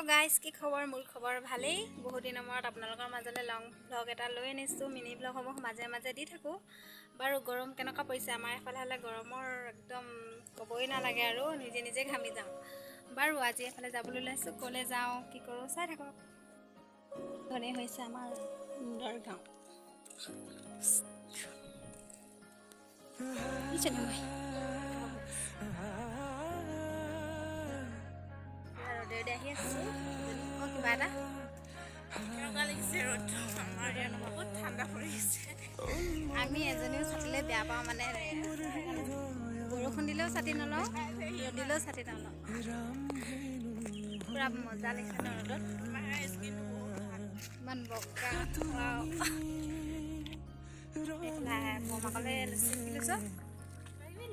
guys কি খবৰ মোৰ খবৰ ভালেই বহুত দিনৰ মূৰত আপোনালোকৰ মাজলৈ লং ব্লগ এটা লৈ আনিছোঁ মিনি ব্লগসমূহ মাজে মাজে দি থাকোঁ বাৰু গৰম কেনেকুৱা পৰিছে আমাৰ এফালে হ'লে গৰমৰ একদম ক'বই নালাগে আৰু নিজে নিজে ঘামি যাওঁ বাৰু আজি এফালে যাবলৈ ওলাইছোঁ ক'লৈ যাওঁ কি কৰোঁ চাই থাকক ধনে হৈছে আমাৰ সুন্দৰ গাঁও ৰ'দে আহি আছোঁ কিবা এটা বহুত ঠাণ্ডা পৰিছে আমি এজনীও ছাতিলে বেয়া পাওঁ মানে বৰষুণ দিলেও ছাতি নলওঁ ৰ'দ দিলেও ছাতি নলওঁ পূৰা মজা লাগিছে ন ৰ'দত ইমান বগা বমাকলে লৈছোঁ আমি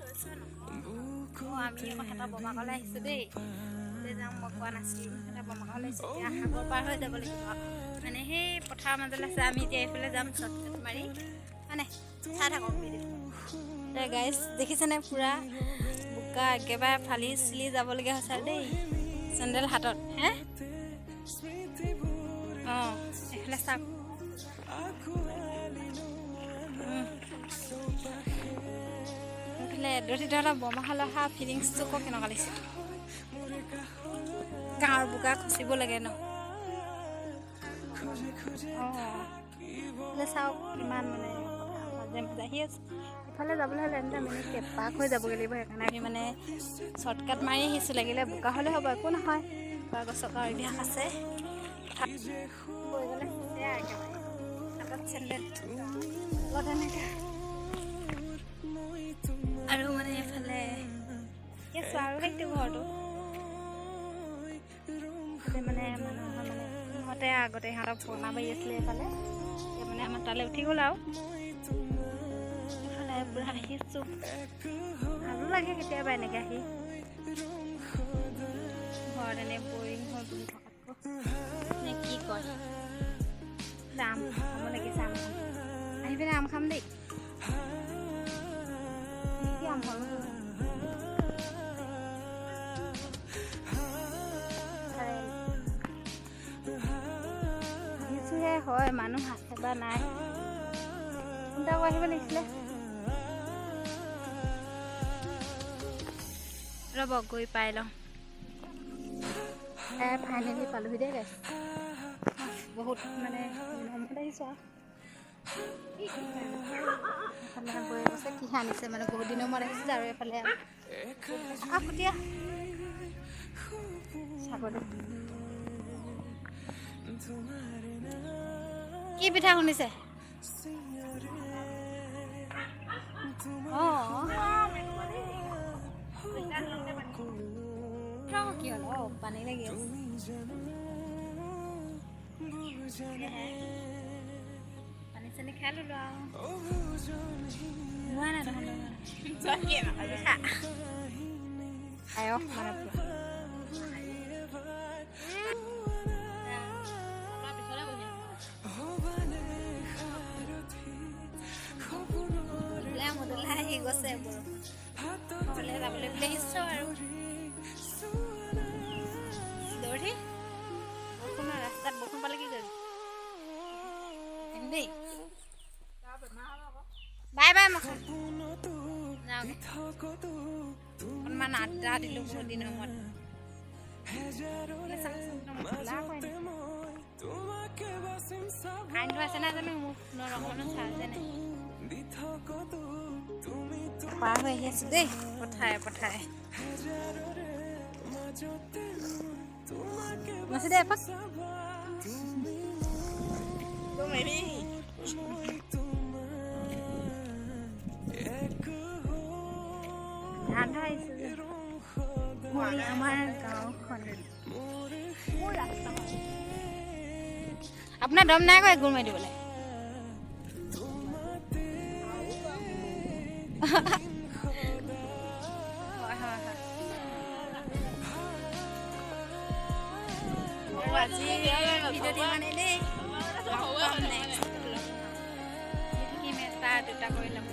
আকৌ সিহঁতৰ বমাকলে আহিছোঁ দেই যাম মই কোৱা নাছিলোঁ সিহঁতৰ বমাকলে আহিছোঁ এতিয়া সাগৰ পাৰ হৈ যাব লাগিব মানে সেই পথাৰৰ মাজলৈ আছে আমি এতিয়া এইফালে যাম শ্বৰ্টকাট মাৰি মানে চাই থাকক গাইজ দেখিছেনে পূৰা বোকা একেবাৰে ফালি চিলি যাবলগীয়া হৈছে আৰু দেই চেণ্ডেল হাতত হে অঁ এইফালে চাওক এইফালে দৰিদ্ৰতা বমাহাল অহা ফিলিংছটো আকৌ কেনেকুৱা লাগিছে গাঁৱৰ বোকা খচিব লাগে ন অঁ চাওক কিমান মানে মাজে মাজে আহি আছে ইফালে যাবলৈ হ'লে এনেকৈ মিনিট পাক হৈ যাবগৈ লাগিব সেইকাৰণে আমি মানে শ্বৰ্টকাট মাৰি আহিছোঁ লাগিলে বোকা হ'লে হ'ব একো নহয় বোকা গছকা অভ্যাস আছে গ'লে একেবাৰে হাতত চেণ্ডেল এনেকৈ আৰু মানে এইফালে চোৱা আৰু সেইটো ঘৰটো মানে মানুহৰ মানে সিহঁতে আগতে সিহঁতক পুৰণা বাৰী আছিলে এইফালে এতিয়া মানে আমাৰ তালৈ উঠি গ'ল আৰু এইফালে পূৰা আহিছোঁ ভালো লাগে কেতিয়াবা এনেকৈ আহি ঘৰত এনেই বৰিং হৈ বহি থকাতকৈ নে কি কয় আম খাব লাগিছে আম খাম আহি পিনে আম খাম দেই কি আম খাম হয় মানুহ আছে বা নাই চিন্তা কৰি আহিব লাগিছিলে ৰ'ব গৈ পাই লওঁ ফাইনেলি পালোহি দেই গাইছ বহুত মানে মনত আহিছোঁ আৰু গৈ আছে কি আনিছে মানে বহুত দিনৰ মূৰত আহিছে আৰু এইফালে ফুটীয়া ছাগলী কি পিঠা শুনিছে কি হ'ল পানী লাগি আছে পানী চানী খাই ললো আৰু হোৱা নাই আহি গৈছে ঘৰলৈ যাবলৈ বুলি আহিছোঁ আৰু দৌৰি বৰষুণ ৰাস্তাত বৰষুণ পালে কি কৰিবি দেই বাই বাই মই অকণমান আড্ডা দিলোঁ বহুত দিনৰ মূৰত কাৰেণ্টটো আছে নাই জানো মোক অকণমান চাৰ্জে নাই পাৰ হৈ আহি আছোঁ দেই পথাৰে মাছি দে এপাক ধান আহিছোঁ যে আমাৰ গাঁওখন আপোনাৰ দম নাই কয় গুৰ মাৰি দিবলৈ আজি ভিডিঅ' দি মানে দেই তাৰ দুটা কৰি ল'ম